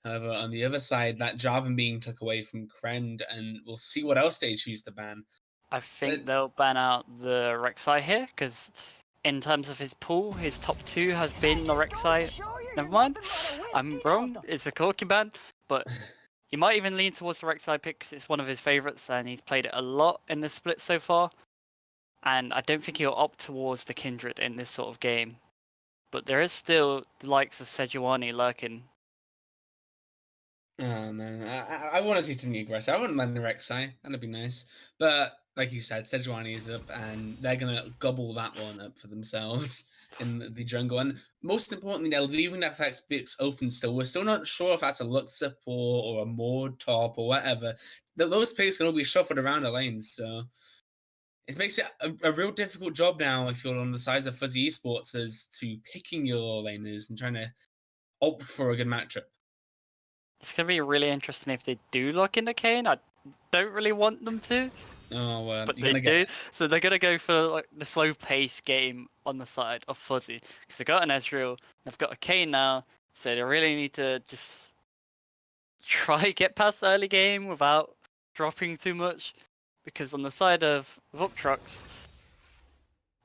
However, on the other side, that Jarvan being took away from Krend, and we'll see what else they choose to ban. I think they'll ban out the Rek'Sai here, because in terms of his pool, his top 2 has been the Rek'Sai. Never mind, I'm wrong, it's a Corki ban, but he might even lean towards the Rek'Sai pick because it's one of his favourites and he's played it a lot in the split so far. And I don't think he'll opt towards the Kindred in this sort of game. But there is still the likes of SQ1 lurking. Oh man, I want to see something aggressive. I wouldn't mind the Rek'Sai. That'd be nice. But like you said, Sejuani is up, and they're gonna gobble that one up for themselves in the jungle. And most importantly, they're leaving that FX picks open still. We're still not sure if that's a Lux support or a Maud top or whatever. Those picks can all be shuffled around the lanes, so it makes it a real difficult job now if you're on the size of Fuzzy Esports as to picking your laners and trying to opt for a good matchup. It's going to be really interesting if they do lock into Kayn. I don't really want them to. Oh, but they do. So they're going to go for like the slow pace game on the side of Fuzzy. Because they've got an Ezreal, they've got a Kayn now. So they really need to just try get past the early game without dropping too much. Because on the side of Vuptrox,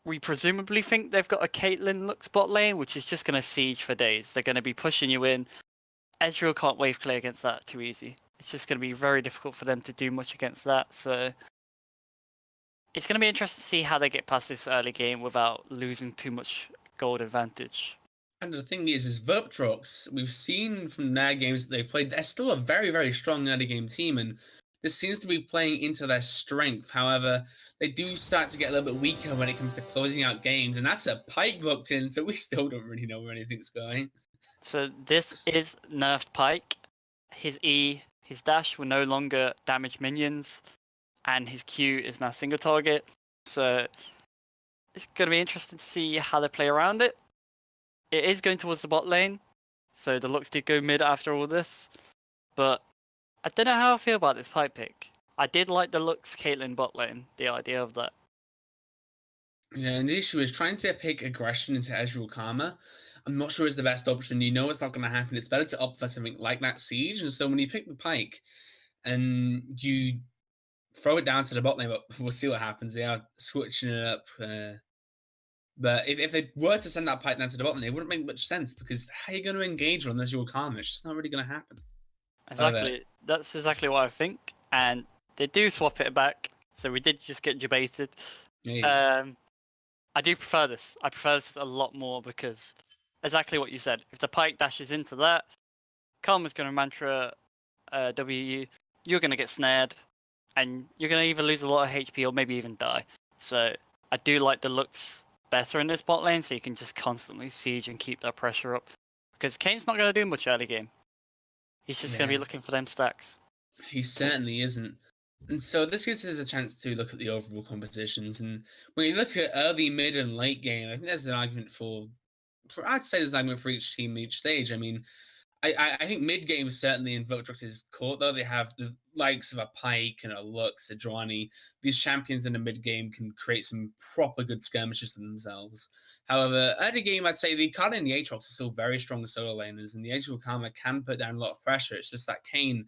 we presumably think they've got a Caitlyn Lux bot lane, which is just going to siege for days. They're going to be pushing you in. Ezreal can't wave clear against that too easy. It's just going to be very difficult for them to do much against that. So it's going to be interesting to see how they get past this early game without losing too much gold advantage. And the thing is Vuptrox, we've seen from their games that they've played, they're still a very, very strong early game team, and this seems to be playing into their strength. However, they do start to get a little bit weaker when it comes to closing out games, and that's a Pyke locked in, so we still don't really know where anything's going. So this is nerfed Pyke. His E, his dash will no longer damage minions, and his Q is now single target. So it's going to be interesting to see how they play around it. It is going towards the bot lane, so the Lux did go mid after all this. But I don't know how I feel about this Pyke pick. I did like the Lux Caitlyn bot lane, the idea of that. Yeah, and the issue is trying to pick aggression into Ezreal Karma. I'm not sure it's the best option. You know it's not going to happen. It's better to opt for something like that Siege. And so when you pick the Pyke and you throw it down to the bot lane, but we'll see what happens. They are switching it up. But if they were to send that Pyke down to the bot lane, it wouldn't make much sense because how are you going to engage on Ezreal Karma? It's just not really going to happen. Exactly. That's exactly what I think. And they do swap it back. So we did just get debated. Yeah. I do prefer this. I prefer this a lot more because exactly what you said. If the Pyke dashes into that, Karma's going to mantra WU, you're going to get snared, and you're going to either lose a lot of HP or maybe even die. So I do like the Lux better in this bot lane, so you can just constantly siege and keep that pressure up. Because Kane's not going to do much early game. He's just going to be looking for them stacks. He certainly isn't. And so this gives us a chance to look at the overall compositions. And when you look at early, mid, and late game, I think there's an argument I'd say there's an argument for each team, each stage. I mean, I think mid game is certainly in Vuptrox's court, though. They have the likes of a Pyke and a Lux, a Joanny. These champions in the mid game can create some proper good skirmishes for themselves. However, early game, I'd say the Akali and the Aatrox are still very strong solo laners, and the Ezreal Karma can put down a lot of pressure. It's just that Kayn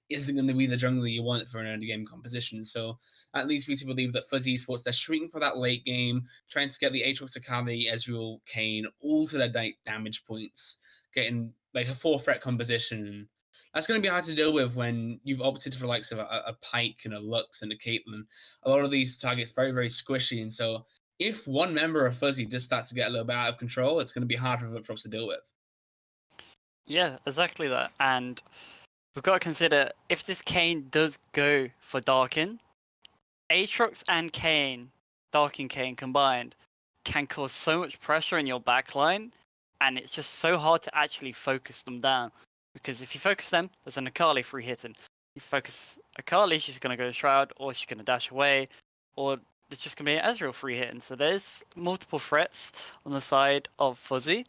isn't going to be the jungler you want for an early game composition. So that leads me to believe that Fuzzy Esports, they're shooting for that late game, trying to get the Aatrox, Akali, Ezreal, Kayn, all to their damage points, getting like a 4-threat composition. And that's going to be hard to deal with when you've opted for likes of a Pyke and a Lux and a Caitlyn. A lot of these targets very, very squishy. And so if one member of Fuzzy just starts to get a little bit out of control, it's going to be hard for Vuptrox to deal with. Yeah, exactly that. And we've got to consider, if this Kayn does go for Darkin, Aatrox and Kayn, Darkin Kayn combined, can cause so much pressure in your backline, and it's just so hard to actually focus them down. Because if you focus them, there's an Akali free hitting. You focus Akali, she's going to go to Shroud, or she's going to dash away, or it's just going to be an Ezreal free hitting. So there's multiple threats on the side of Fuzzy.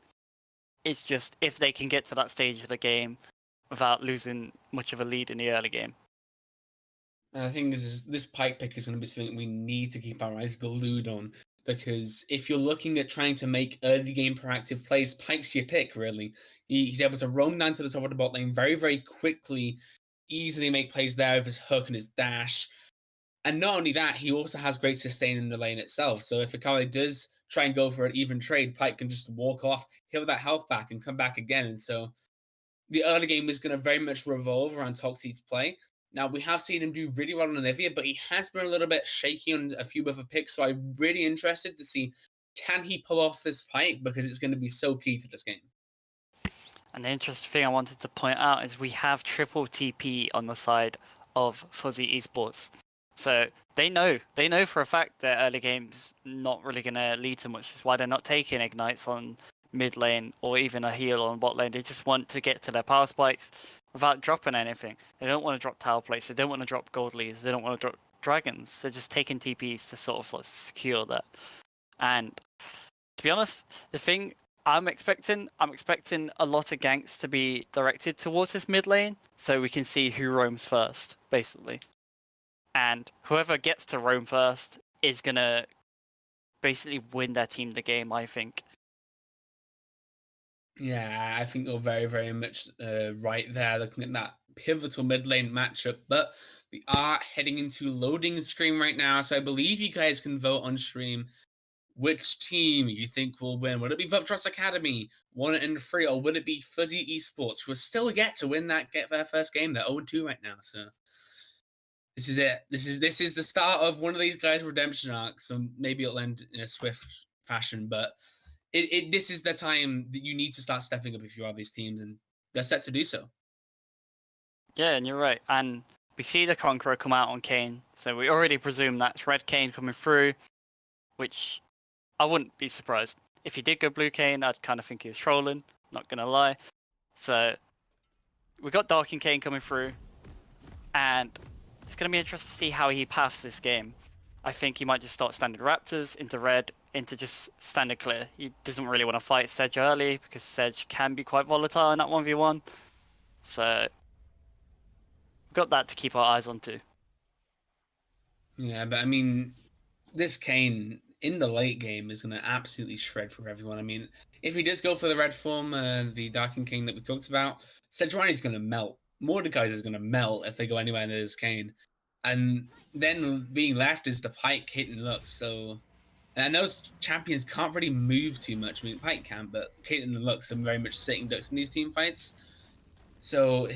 It's just if they can get to that stage of the game without losing much of a lead in the early game. And I think this Pyke pick is going to be something we need to keep our eyes glued on. because if you're looking at trying to make early game proactive plays, Pyke's your pick, really. He's able to roam down to the top of the bot lane very, very quickly, easily make plays there with his hook and his dash. And not only that, he also has great sustain in the lane itself. So if Akali does try and go for an even trade, Pyke can just walk off, heal that health back, and come back again. And so the early game is going to very much revolve around Toxi's play. Now, we have seen him do really well on Anivia, but he has been a little bit shaky on a few other picks. So I'm really interested to see, can he pull off this Pyke? Because it's going to be so key to this game. And the interesting thing I wanted to point out is we have triple TP on the side of Fuzzy Esports. So they know for a fact that early game's not really going to lead to much. That's why they're not taking ignites on mid lane or even a heal on bot lane. They just want to get to their power spikes without dropping anything. They don't want to drop tower plates. They don't want to drop gold leads. They don't want to drop dragons. They're just taking TPs to sort of like secure that. And to be honest, the thing I'm expecting a lot of ganks to be directed towards this mid lane so we can see who roams first, basically. And whoever gets to roam first is going to basically win their team the game, I think. Yeah, I think you're very, very much right there, looking at that pivotal mid lane matchup. But we are heading into loading screen right now, so I believe you guys can vote on stream which team you think will win. Would it be Vuptrox Academy, 1-3, or would it be Fuzzy Esports, who will still get to win get their first game? They're 0-2 right now, so this is it. This is the start of one of these guys' redemption arcs. So maybe it'll end in a swift fashion, but this is the time that you need to start stepping up if you are these teams, and they're set to do so. Yeah, and you're right. And we see the Conqueror come out on Kayn, so we already presume that's red Kayn coming through, which I wouldn't be surprised. If he did go blue Kayn, I'd kind of think he was trolling, not going to lie. So we got Dark and Kayn coming through, and it's going to be interesting to see how he paths this game. I think he might just start standard Raptors into red, into just standard clear. He doesn't really want to fight Sedge early, because Sedge can be quite volatile in that 1v1. So we've got that to keep our eyes on too. Yeah, but I mean, this Kayn in the late game is going to absolutely shred for everyone. I mean, if he does go for the red form, the Darkened King that we talked about, Sejuani's going to melt. Mordekaiser is going to melt if they go anywhere near this Kayn. And then being left is the Pyke hitting Lux. So, and those champions can't really move too much. I mean, Pyke can, but Caitlyn and Lux are very much sitting ducks in these team fights. So,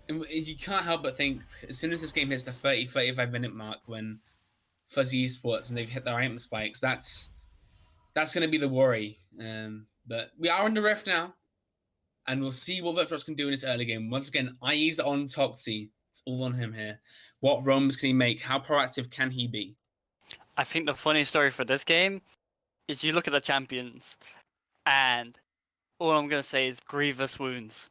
you can't help but think, as soon as this game hits the 30-35 minute mark, when Fuzzy Esports, when they've hit their item spikes, that's going to be the worry. But we are on the rift now, and we'll see what Vuptrox can do in this early game. Once again, eyes on Toxi. It's all on him here. What roams can he make? How proactive can he be? I think the funny story for this game is you look at the champions, and all I'm going to say is Grievous Wounds.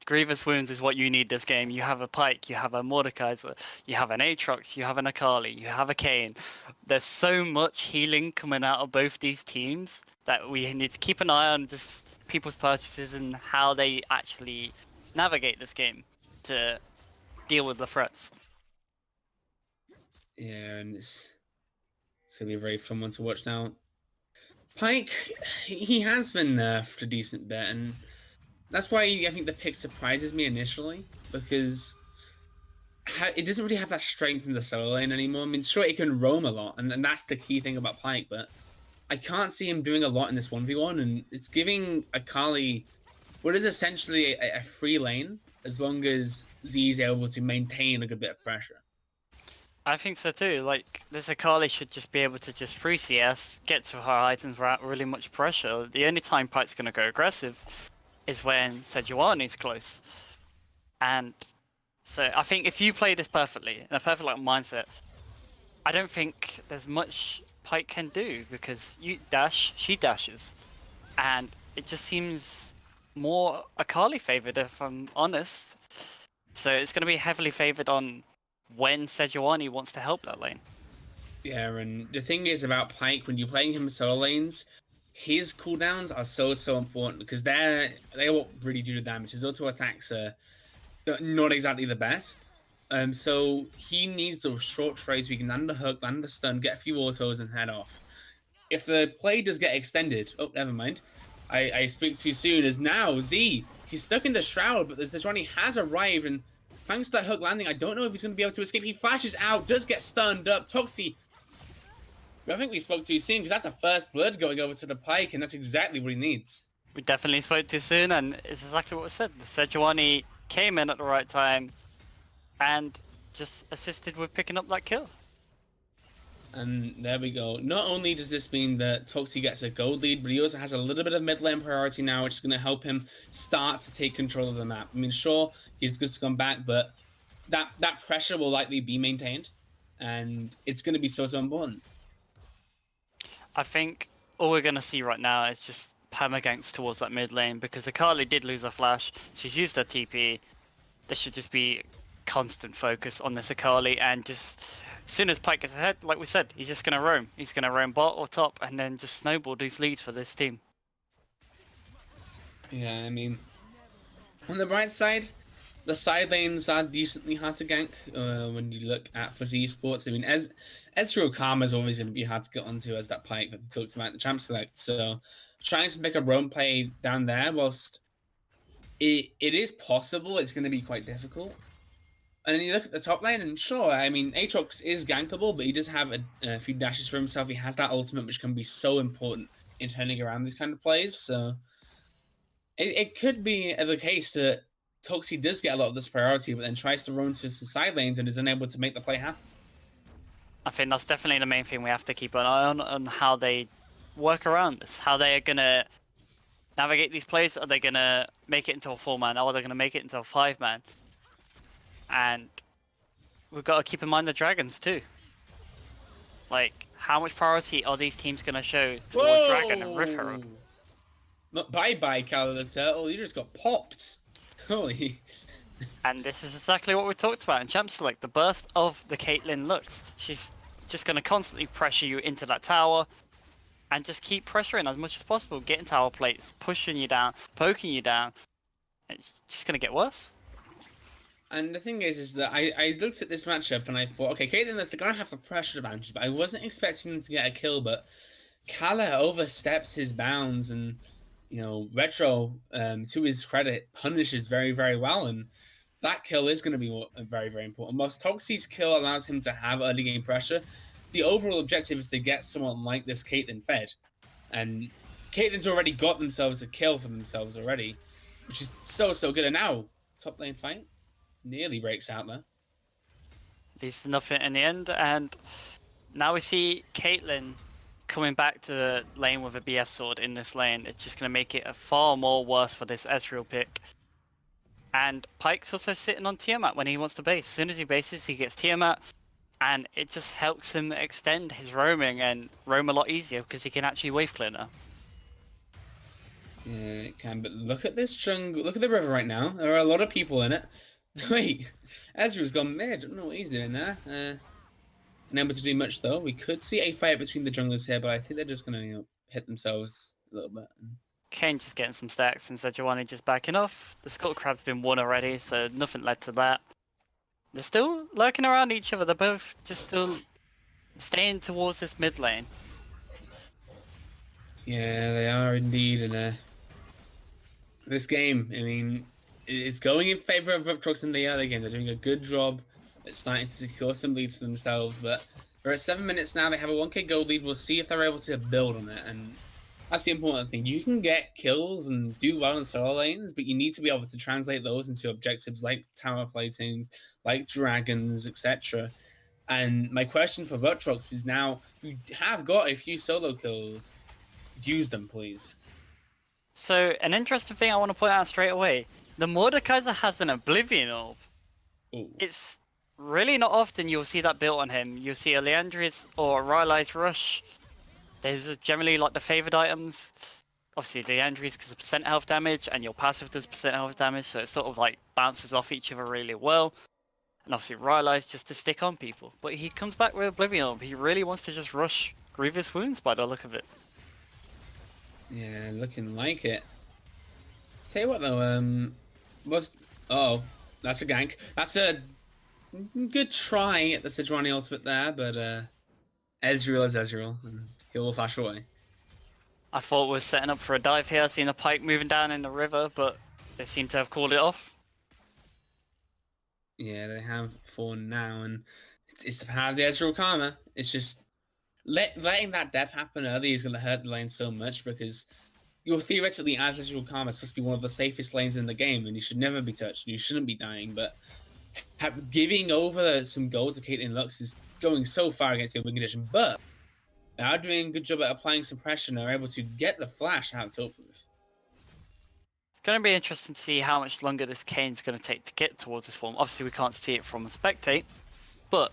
Grievous Wounds is what you need this game. You have a Pyke, you have a Mordekaiser, you have an Aatrox, you have an Akali, you have a Kayn. There's so much healing coming out of both these teams that we need to keep an eye on just people's purchases and how they actually navigate this game to deal with the threats. Yeah, and it's going to be a very fun one to watch now. Pyke, he has been nerfed a decent bit, and that's why I think the pick surprises me initially, because it doesn't really have that strength in the solo lane anymore. I mean, sure, it can roam a lot, and that's the key thing about Pyke, but I can't see him doing a lot in this 1v1, and it's giving Akali what is essentially a free lane, as long as Z is able to maintain a good bit of pressure. I think so too. Like, this Akali should just be able to just free CS, get to her items without really much pressure. The only time Pyke's going to go aggressive is when Sejuani's close. And so I think if you play this perfectly, in a perfect like mindset, I don't think there's much Pyke can do, because you dash, she dashes. And it just seems more Akali favored, if I'm honest. So it's going to be heavily favored on when Sejuani wants to help that lane. Yeah, and the thing is about Pyke, when you're playing him solo lanes, his cooldowns are so important, because they what really do the damage. His auto attacks are not exactly the best. So he needs those short trades where you can land the hook, land the stun, get a few autos, and head off. if the play does get extended, oh, never mind. I speak too soon, as now Z, he's stuck in the shroud, but the Sejuani has arrived, and thanks to that hook landing, I don't know if he's going to be able to escape. He flashes out, does get stunned up. Toxi, I think we spoke too soon, because that's a first blood going over to the Pyke, and that's exactly what he needs. We definitely spoke too soon, and it's exactly what we said. The Sejuani came in at the right time, and just assisted with picking up that kill. And there we go. Not only does this mean that Toxi gets a gold lead, but he also has a little bit of mid lane priority now, which is going to help him start to take control of the map. I mean, sure, he's good to come back, but that pressure will likely be maintained, and it's going to be so important. I think all we're going to see right now is just permaganks towards that mid lane, because Akali did lose her flash. She's used her TP. There should just be constant focus on this Akali, and just as soon as Pyke gets ahead, like we said, he's just going to roam. He's going to roam bot or top, and then just snowball these leads for this team. Yeah, I mean, on the bright side, the side lanes are decently hard to gank when you look at for Esports. I mean, Ezreal Karma is always going to be hard to get onto as that Pyke that we talked about in the Champ Select. So trying to make a roam play down there, whilst it is possible, it's going to be quite difficult. And then you look at the top lane, and sure, I mean, Aatrox is gankable, but he does have a few dashes for himself. He has that ultimate, which can be so important in turning around these kind of plays. So it could be the case that Toxi does get a lot of this priority, but then tries to run to some side lanes and is unable to make the play happen. I think that's definitely the main thing we have to keep an eye on how they work around this, how they are going to navigate these plays. Are they going to make it into a 4-man, or are they going to make it into a 5-man? And we've got to keep in mind the dragons too. Like, how much priority are these teams going to show towards Dragon and Rift Herald? Bye-bye, Kala the Turtle. You just got popped. Holy. And this is exactly what we talked about in Champ Select. The burst of the Caitlyn looks. She's just going to constantly pressure you into that tower and just keep pressuring as much as possible. Getting tower plates, pushing you down, poking you down. It's just going to get worse. And the thing is that I looked at this matchup and I thought, okay, Caitlyn, they're going to have the pressure advantage, but I wasn't expecting them to get a kill, but Kala oversteps his bounds and, you know, Retro, to his credit, punishes very, very well, and that kill is going to be very, very important. Whilst Toxi's kill allows him to have early game pressure, the overall objective is to get someone like this Caitlyn fed, and Caitlyn's already got themselves a kill for themselves already, which is so, so good. And now, top lane fight nearly breaks out there. Leads to nothing in the end, and now we see Caitlyn coming back to the lane with a BF sword in this lane. It's just going to make it a far more worse for this Ezreal pick. And Pyke's also sitting on Tiamat when he wants to base. As soon as he bases, he gets Tiamat, and it just helps him extend his roaming and roam a lot easier because he can actually wave clear now. Yeah, it can, but look at this jungle. Look at the river right now. There are a lot of people in it. Wait, Ezreal's gone mid. I don't know what he's doing there. Unable to do much though. We could see a fight between the junglers here, but I think they're just gonna, you know, hit themselves a little bit. Kane just getting some stacks and Sejuani just backing off. The Skull Crab's been won already, so nothing led to that. They're still lurking around each other. They're both just still staying towards this mid lane. Yeah, they are indeed. And this game, I mean, it's going in favor of Vuptrox in the early game. They're doing a good job at starting to secure some leads for themselves, but we're at 7 minutes now. They have a 1k gold lead. We'll see if they're able to build on it, and that's the important thing. You can get kills and do well in solo lanes, but you need to be able to translate those into objectives like tower platings, like dragons, etc. And my question for Vuptrox is now, you have got a few solo kills. Use them, please. So, an interesting thing I want to point out straight away. The Mordekaiser has an Oblivion Orb. Ooh. It's really not often you'll see that built on him. You'll see a Leandris or a Rylai's Rush. Those are generally like the favoured items. Obviously, Leandris because of percent health damage, and your passive does percent health damage, so it sort of like bounces off each other really well. And obviously, Rylai's just to stick on people. But he comes back with Oblivion Orb. He really wants to just rush Grievous Wounds by the look of it. Yeah, looking like it. Tell you what though, oh, that's a gank. That's a good try at the Sejuani ultimate there, but Ezreal is Ezreal. And he will flash away. I thought we were setting up for a dive here, seeing a pike moving down in the river, but they seem to have called it off. Yeah, they have for now, and it's the power of the Ezreal Karma. It's just letting that death happen early is going to hurt the lane so much, because you're theoretically, as Ezreal Karma, supposed to be one of the safest lanes in the game, and you should never be touched. You shouldn't be dying, but giving over some gold to Caitlyn Lux is going so far against the open condition. But they are doing a good job at applying some pressure, and are able to get the flash out to Uplift. It's going to be interesting to see how much longer this Kane's going to take to get towards this form. Obviously, we can't see it from a spectate, but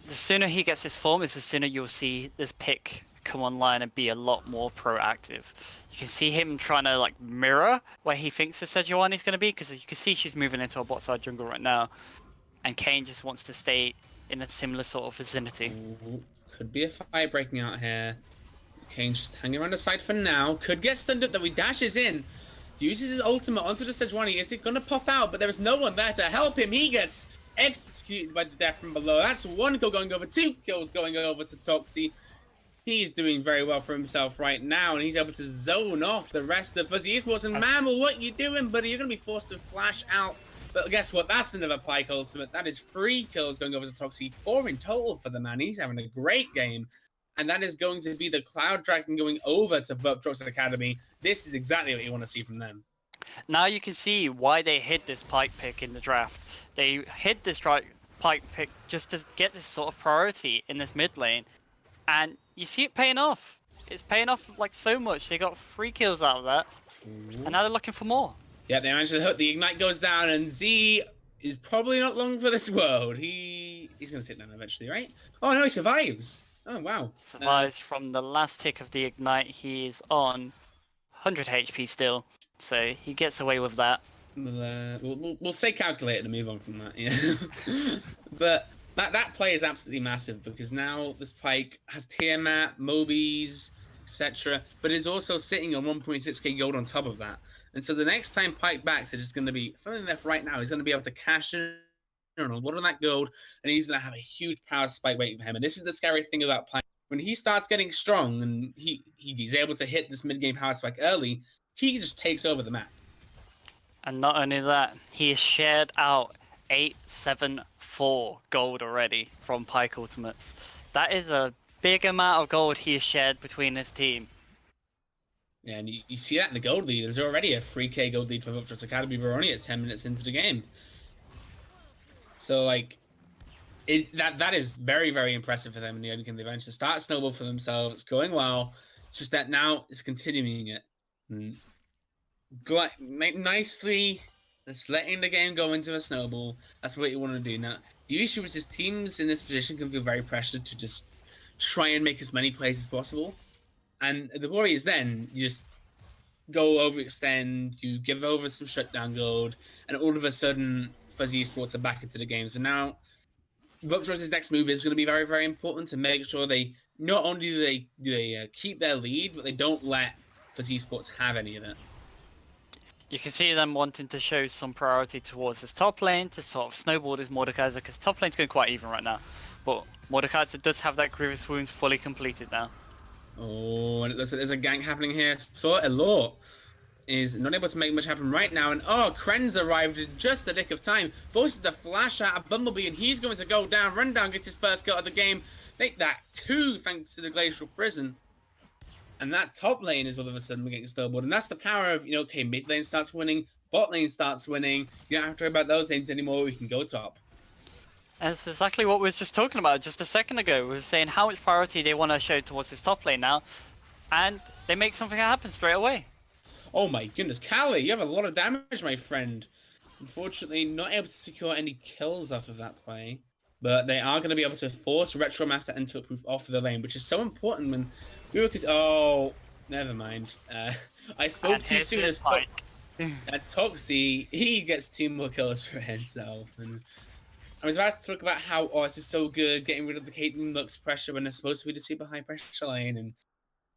the sooner he gets this form is the sooner you'll see this pick come online and be a lot more proactive. You can see him trying to like mirror where he thinks the SQ1 is going to be, because you can see she's moving into a bot side jungle right now, and Kane just wants to stay in a similar sort of vicinity. Ooh, could be a fight breaking out here. Kane's just hanging around the side for now. Could get stunned up though. He dashes in, uses his ultimate onto the SQ1. Is it going to pop out? But there is no one there to help him. He gets executed by the death from below. That's 1 kill going over, 2 kills going over to Toxie. He's doing very well for himself right now, and he's able to zone off the rest of Fuzzy Esports. And Mammal, what you doing, buddy? You're going to be forced to flash out. But guess what? That's another Pike ultimate. That is 3 kills going over to Toxie. 4 in total for the man. He's having a great game. And that is going to be the Cloud Dragon going over to Vuptrox Academy. This is exactly what you want to see from them. Now you can see why they hid this Pike pick in the draft. They hid this Pike pick just to get this sort of priority in this mid lane. And you see it paying off. It's paying off like so much. They got 3 kills out of that. And now they're looking for more. Yeah, they managed to hook. The Ignite goes down, and Z is probably not long for this world. He's going to take down eventually, right? Oh, no, he survives. Oh, wow. Survives from the last tick of the Ignite. He is on 100 HP still. So he gets away with that. We'll say calculated and move on from that, yeah. But that play is absolutely massive, because now this Pike has Tiamat, Mobies, etc. But is also sitting on 1.6k gold on top of that. And so the next time Pike backs, it is going to be something left right now. He's going to be able to cash in on a lot of that gold, and he's going to have a huge power spike waiting for him. And this is the scary thing about Pike. When he starts getting strong and he's able to hit this mid-game power spike early, he just takes over the map. And not only that, he has shared out 874 gold already from Pike Ultimates. That is a big amount of gold he has shared between his team. Yeah, and you see that in the gold lead. There's already a 3k gold lead for Vuptrox Academy. We're only at 10 minutes into the game. So, like, that is very, very impressive for them in the early game. They managed to start a snowball for themselves. It's going well. It's just that now it's continuing it. Nicely, just letting the game go into a snowball. That's what you want to do. Now, the issue is just teams in this position can feel very pressured to just try and make as many plays as possible. And the worry is then you just go overextend, you give over some shutdown gold, and all of a sudden Fuzzy Esports are back into the game. So now Vuptrox's next move is going to be very, very important to make sure they not only do they keep their lead, but they don't let Fuzzy Esports have any of it. You can see them wanting to show some priority towards this top lane to sort of snowball this Mordekaiser, because top lane's going quite even right now. But Mordekaiser does have that Grievous Wounds fully completed now. Oh, and it looks like there's a gank happening here. So Elor is not able to make much happen right now. And oh, Kren's arrived in just the nick of time. Forces the flash out of Bumblebee, and he's going to go down. Rundown gets his first kill of the game. Make that 2 thanks to the Glacial Prison. And that top lane is all of a sudden getting snowballed. And that's the power of, okay, mid lane starts winning, bot lane starts winning. You don't have to worry about those lanes anymore. We can go top. And it's exactly what we were just talking about just a second ago. We were saying how much priority they want to show towards this top lane now. And they make something happen straight away. Oh my goodness, Callie, you have a lot of damage, my friend. Unfortunately, not able to secure any kills off of that play. But they are going to be able to force Retromaster into proof off of the lane, which is so important when we were... Oh, never mind. I spoke too soon as Toxie. He gets 2 more kills for himself. And I was about to talk about how, this is so good, getting rid of the Caitlyn Lux pressure when they're supposed to be the super high pressure lane, and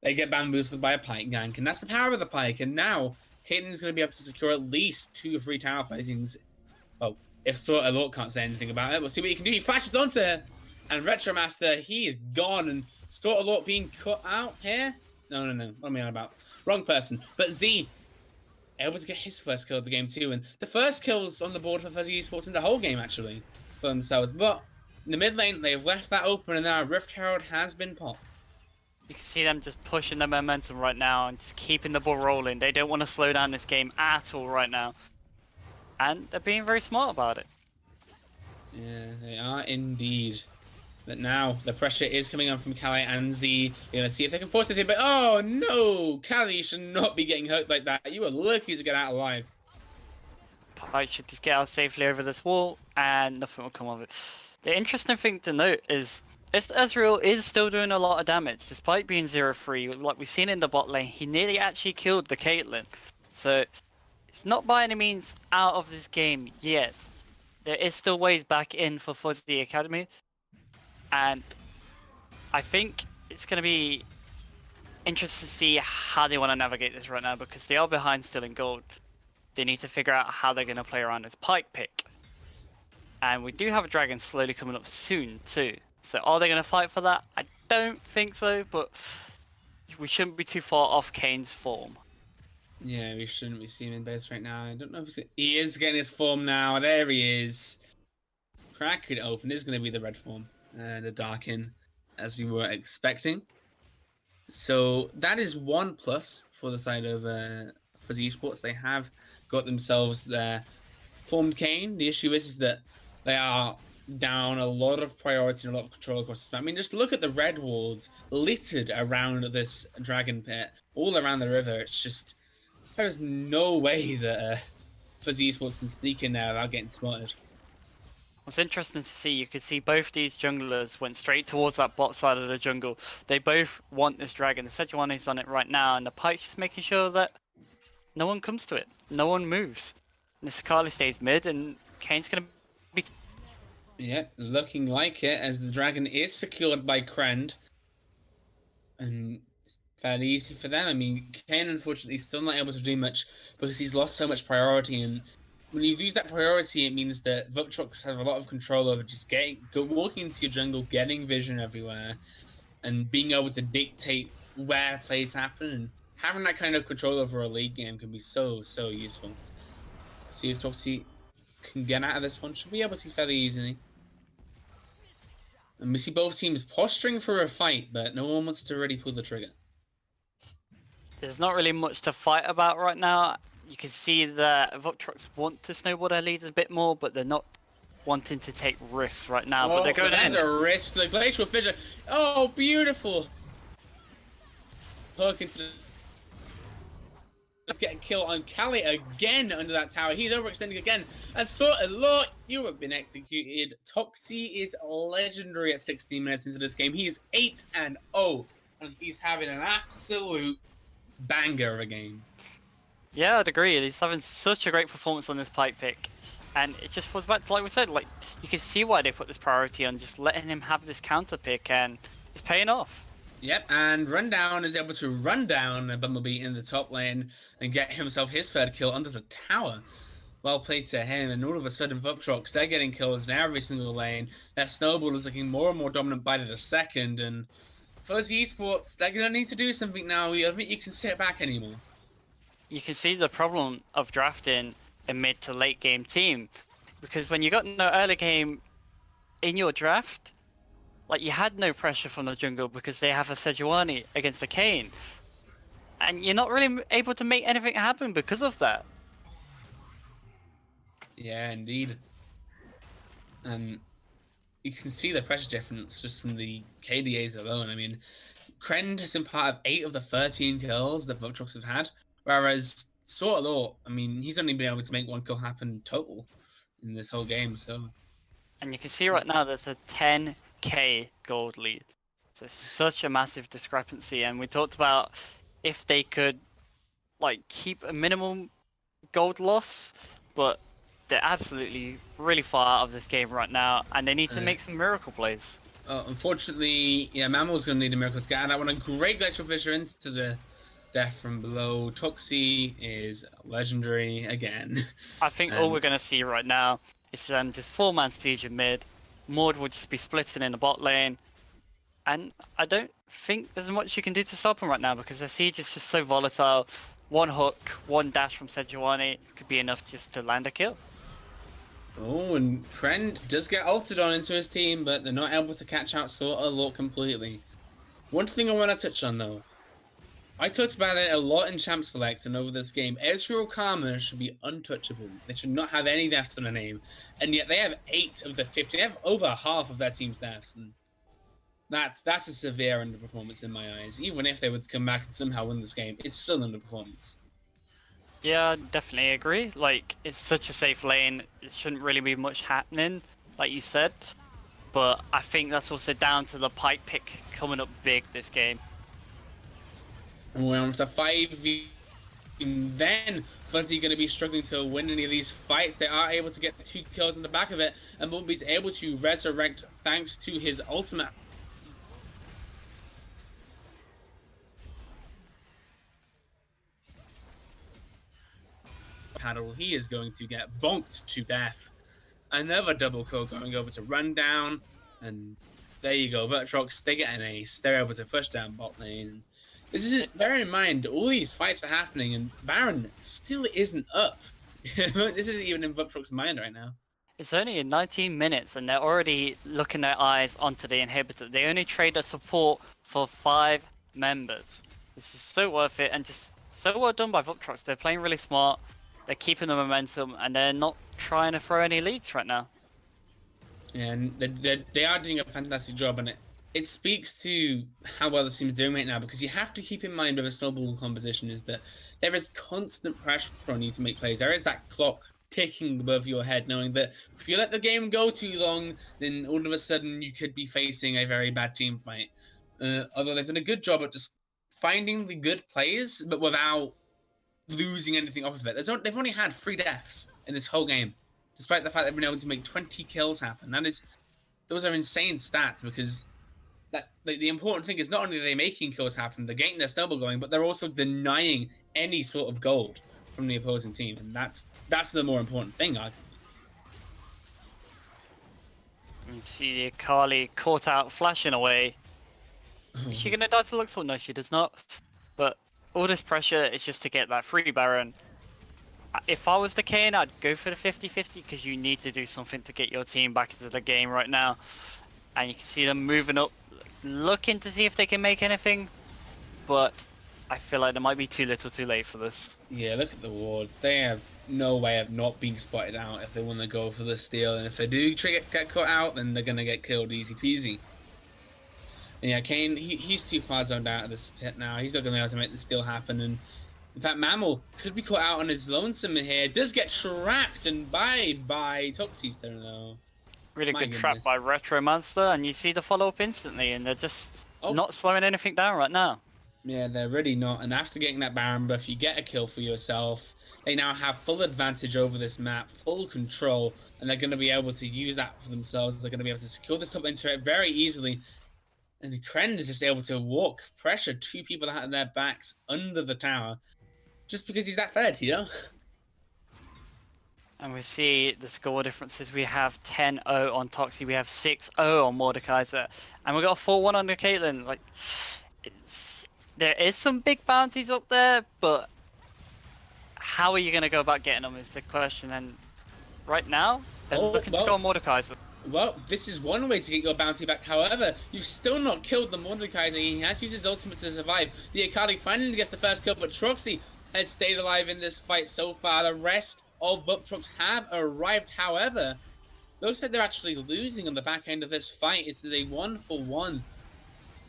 they get bamboozled by a Pike gank, and that's the power of the Pike. And now Caitlyn's going to be able to secure at least 2 free tower fightings. Well, if Elor can't say anything about it, we'll see what you can do. He flashes onto her. And Retromaster, he is gone, and sort of lot being cut out here. No. What am I on about? Wrong person. But Z, able to get his first kill of the game too, and the first kills on the board for Fuzzy Esports in the whole game actually for themselves. But in the mid lane, they've left that open, and now Rift Herald has been popped. You can see them just pushing the momentum right now and just keeping the ball rolling. They don't want to slow down this game at all right now. And they're being very smart about it. Yeah, they are indeed. But now the pressure is coming on from Kali and Z. They're going to see if they can force it. But oh no! Kali should not be getting hurt like that. You were lucky to get out alive. I should just get out safely over this wall and nothing will come of it. The interesting thing to note is Ezreal is still doing a lot of damage despite being 0-3. Like we've seen in the bot lane, he nearly actually killed the Caitlyn. So it's not by any means out of this game yet. There is still ways back in for Fuzzy Academy. And I think it's going to be interesting to see how they want to navigate this right now, because they are behind still in gold. They need to figure out how they're going to play around this Pike pick. And we do have a dragon slowly coming up soon too. So are they going to fight for that? I don't think so, but we shouldn't be too far off Kane's form. Yeah, we shouldn't be seeing him in base right now. I don't know if he is getting his form now. There he is. Crack it open. This is going to be the red form. The Darkin, as we were expecting. So that is 1+ for the side of Fuzzy Esports. They have got themselves their formed Kane. The issue is that they are down a lot of priority and a lot of control across the map. I mean, just look at the red walls littered around this dragon pit, all around the river. It's just, there's no way that Fuzzy Esports can sneak in there without getting spotted. What's interesting to see, you could see both these junglers went straight towards that bot side of the jungle. They both want this dragon. The SQ1 is on it right now, and the Pike's just making sure that no one comes to it. No one moves. And this Kali stays mid, and Kane's going to be... Yeah, looking like it, as the dragon is secured by Krend. And it's fairly easy for them. I mean, Kane, unfortunately, is still not able to do much because he's lost so much priority. And when you lose that priority, it means that Vuptrox have a lot of control over just walking into your jungle, getting vision everywhere, and being able to dictate where plays happen. And having that kind of control over a league game can be so useful. See if Toxie can get out of this one. Should be able to fairly easily. And we see both teams posturing for a fight, but no one wants to really pull the trigger. There's not really much to fight about right now. You can see that Vuptrox want to snowball their leads a bit more, but they're not wanting to take risks right now. But they're going in. There's a risk. The Glacial Fissure. Oh, beautiful. Hook into the... Let's get a kill on Kali again under that tower. He's overextending again. And sort of lot, you have been executed. Toxie is legendary at 16 minutes into this game. He's 8-0, and he's having an absolute banger of a game. Yeah, I'd agree. He's having such a great performance on this Pike pick. And it just falls back to, like we said, like you can see why they put this priority on just letting him have this counter pick, and it's paying off. Yep, and Rundown is able to run down Bumblebee in the top lane and get himself his third kill under the tower. Well played to him, and all of a sudden Vuptrox, they're getting kills in every single lane. Their snowball is looking more and more dominant by the second, and Fuzzy Esports, they're going to need to do something now. I don't think you can sit back anymore. You can see the problem of drafting a mid to late game team, because when you got no early game in your draft, like you had no pressure from the jungle because they have a Sejuani against a Kayn, and you're not really able to make anything happen because of that. Yeah, indeed. And you can see the pressure difference just from the KDAs alone. I mean, Krend has been part of 8 of the 13 kills that Vuptrox have had, whereas Sort of Law, I mean, he's only been able to make 1 kill happen total in this whole game, so... And you can see right now there's a 10k gold lead. So it's such a massive discrepancy, and we talked about if they could like keep a minimum gold loss, but they're absolutely really far out of this game right now, and they need to make some miracle plays. Unfortunately, yeah, Mammal's going to need a miracle to get out of that one. A great Glacial Fissure into the death from below. Toxie is legendary again. I think all we're going to see right now is just 4-man siege in mid, Maud will just be splitting in the bot lane. And I don't think there's much you can do to stop him right now because the siege is just so volatile. One hook, one dash from SQ1 could be enough just to land a kill. Oh, and Kren does get ulted on into his team, but they're not able to catch out Sort of Lord completely. One thing I want to touch on though, I talked about it a lot in Champ Select and over this game. Ezreal Karma should be untouchable. They should not have any deaths in their name, and yet they have 8 of the 50. They have over half of their team's deaths, and that's a severe underperformance in my eyes. Even if they would come back and somehow win this game, it's still underperformance. Yeah, definitely agree. Like, it's such a safe lane. It shouldn't really be much happening, like you said. But I think that's also down to the Pike pick coming up big this game. Well, after 5v, then Fuzzy going to be struggling to win any of these fights. They are able to get 2 kills on the back of it, and Bumby's able to resurrect thanks to his ultimate. Paddle, he is going to get bonked to death. Another double kill going over to Rundown, and there you go. Vuptrox, they get an ace. They're able to push down bot lane. This is, bear in mind, all these fights are happening, and Baron still isn't up. This isn't even in Vuptrox's mind right now. It's only in 19 minutes, and they're already looking their eyes onto the inhibitor. They only trade a support for 5 members. This is so worth it, and just so well done by Vuptrox. They're playing really smart. They're keeping the momentum, and they're not trying to throw any leads right now. Yeah, and they are doing a fantastic job, and it speaks to how well the team's doing right now, because you have to keep in mind with a snowball composition is that there is constant pressure on you to make plays. There is that clock ticking above your head, knowing that if you let the game go too long, then all of a sudden you could be facing a very bad team fight. Although they've done a good job at just finding the good plays, but without losing anything off of it. They've only had 3 deaths in this whole game, despite the fact they've been able to make 20 kills happen. Those are insane stats, because the important thing is not only are they making kills happen, they're getting their snowball going, but they're also denying any sort of gold from the opposing team, and that's the more important thing, arguably. You see the Akali caught out, flashing away. Is she gonna die to Luxor? No, she does not. But all this pressure is just to get that free Baron. If I was the Kane, I'd go for the 50-50 because you need to do something to get your team back into the game right now. And you can see them moving up, looking to see if they can make anything. But I feel like they might be too little too late for this. Yeah, look at the wards. They have no way of not being spotted out if they want to go for the steal. And if they do get caught out, then they're going to get killed easy peasy. And yeah, Kane, he's too far zoned out of this pit now. He's not going to be able to make the steal happen. And in fact, Mammal could be caught out on his lonesome here. Does get trapped, and bye-bye Toxie's turn though. Really good trap by Retro Monster, and you see the follow-up instantly, and they're just not slowing anything down right now. Yeah, they're really not. And after getting that Baron buff, you get a kill for yourself. They now have full advantage over this map, full control, and they're going to be able to use that for themselves. They're going to be able to secure this top lane turret very easily. And Kren is just able to walk, pressure 2 people out of their backs under the tower, just because he's that fed, you know? And we see the score differences. We have 10-0 on Toxie, we have 6-0 on Mordekaiser, and we got a 4-1 on the Caitlyn. Like, there is some big bounties up there, but how are you going to go about getting them is the question. And right now, they're looking to go on Mordekaiser. Well, this is one way to get your bounty back. However, you've still not killed the Mordekaiser. He has used his ultimate to survive. The Akali finally gets the first kill, but Troxy has stayed alive in this fight so far. The rest of Vuptrox have arrived. However, looks like they're actually losing on the back end of this fight. It's a 1-for-1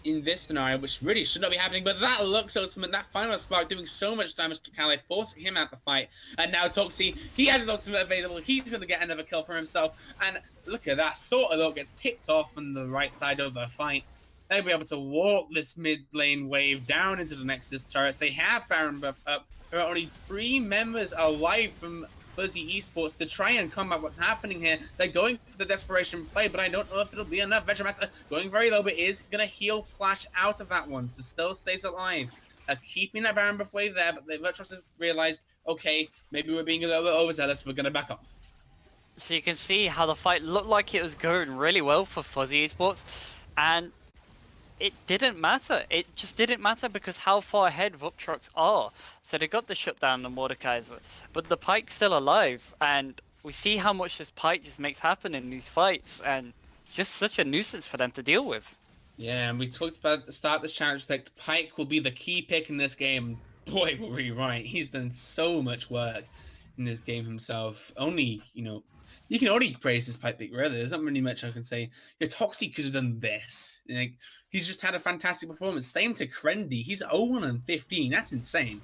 in this scenario, which really should not be happening. But that Lux ultimate, that final spark, doing so much damage to Kali, forcing him out the fight. And now Toxie, he has his ultimate available. He's going to get another kill for himself. And look at that, Sort of Look gets picked off on the right side of the fight. They'll be able to walk this mid lane wave down into the Nexus turrets. They have Baron buff up. There are only 3 members alive from Fuzzy Esports to try and combat what's happening here. They're going for the desperation play, but I don't know if it'll be enough. Vegemata going very low, but is going to heal Flash out of that one, so still stays alive. Keeping that Baron buff wave there, but the Vuptrox has realized, okay, maybe we're being a little bit overzealous, we're going to back off. So you can see how the fight looked like it was going really well for Fuzzy Esports, and it didn't matter. It just didn't matter because how far ahead Vuptrox are. So they got the shutdown on Mordekaiser, but the Pike's still alive, and we see how much this Pike just makes happen in these fights, and it's just such a nuisance for them to deal with. Yeah, and we talked about at the start of this challenge that Pike will be the key pick in this game. Boy, were we right. He's done so much work in this game himself. Only, you can only praise his Pike pick, really. There's not really much I can say. Toxi could have done this. Like, he's just had a fantastic performance. Same to Krendy. He's 0-15. That's insane.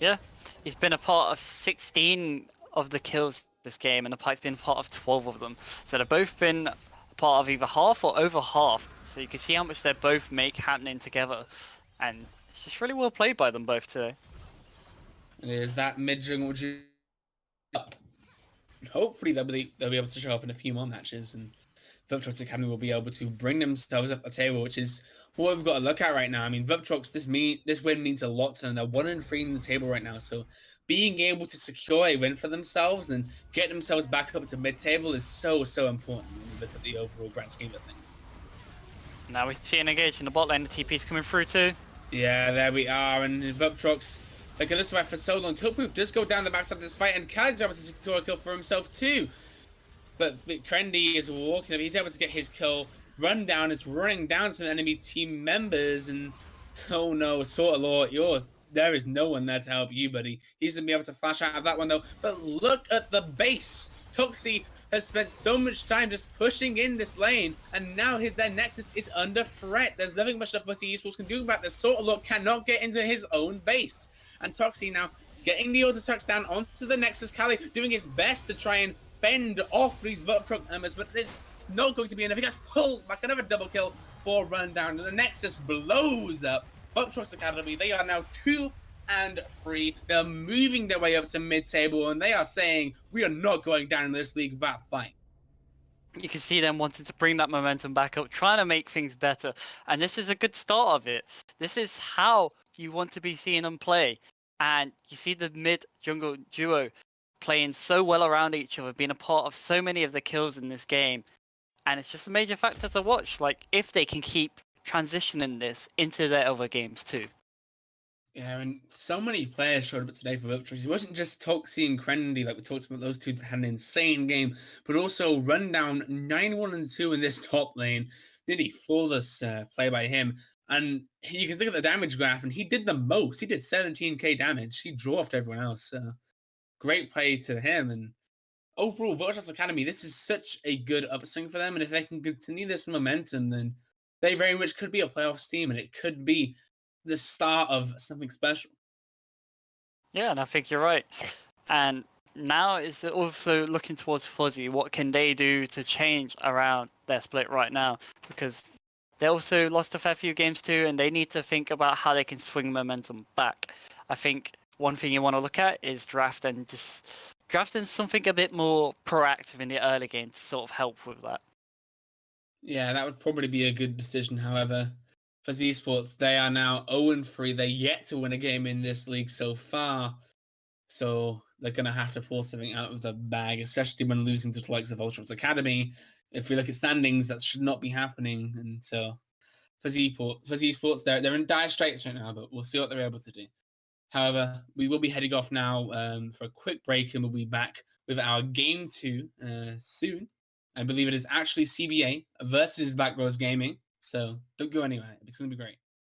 Yeah, he's been a part of 16 of the kills this game, and the Pike's been part of 12 of them. So they've both been part of either half or over half. So you can see how much they both make happening together, and it's just really well played by them both today. And there's that mid jungle. Hopefully they'll be able to show up in a few more matches, and Vuptrox Academy will be able to bring themselves up the table, which is what we've got to look at right now. I mean, Vuptrox, this win means a lot to them. They're 1-3 in the table right now, so being able to secure a win for themselves and get themselves back up to mid-table is so important when you look at the overall grand scheme of things. Now we see an engage in the bot lane. The TP's coming through too. Yeah, there we are, and Vuptrox, like a little for so long. Tilproof does go down the backside of this fight, and Kai's able to secure a kill for himself too. But Krendy is walking up. He's able to get his kill. Rundown is running down some enemy team members, and oh no, Sort of Law, there is no one there to help you, buddy. He's gonna be able to flash out of that one though. But look at the base. Toxi has spent so much time just pushing in this lane, and now their Nexus is under threat. There's nothing much that Fuzzy Esports can do about this. Sort of Law cannot get into his own base, and Toxi now getting the auto attacks down onto the Nexus. Kali doing his best to try and fend off these Vuptrox members, but this is not going to be enough. He gets pulled back, another double kill for Rundown, and the Nexus blows up. Vuptrox Academy, they are now 2-3. They're moving their way up to mid-table, and they are saying, we are not going down in this league without fight. You can see them wanting to bring that momentum back up, trying to make things better, and this is a good start of it. This is how you want to be seeing them play, and you see the mid-jungle duo playing so well around each other, being a part of so many of the kills in this game, and it's just a major factor to watch, like if they can keep transitioning this into their other games too. Yeah, and so many players showed up today for Vuptrox. It wasn't just Toxi and Krendy, like we talked about, those two that had an insane game, but also Rundown 9-1-2 in this top lane. Nearly flawless play by him. And you can look at the damage graph, and he did the most. He did 17k damage. He dwarfed everyone else. Great play to him, and overall, Vuptrox Academy, this is such a good upswing for them, and if they can continue this momentum, then they very much could be a playoffs team, and it could be the start of something special. Yeah, and I think you're right. And now is also looking towards Fuzzy. What can they do to change around their split right now? Because they also lost a fair few games too, and they need to think about how they can swing momentum back. I think one thing you want to look at is drafting something a bit more proactive in the early game to sort of help with that. Yeah, that would probably be a good decision. However, for Esports, they are now 0-3. They're yet to win a game in this league so far. So they're going to have to pull something out of the bag, especially when losing to the likes of Vuptrox Academy. If we look at standings, that should not be happening. And so for Esports, they're in dire straits right now, but we'll see what they're able to do. However, we will be heading off now for a quick break, and we'll be back with our Game 2 soon. I believe it is actually CBA versus Black Rose Gaming, so don't go anywhere. It's going to be great.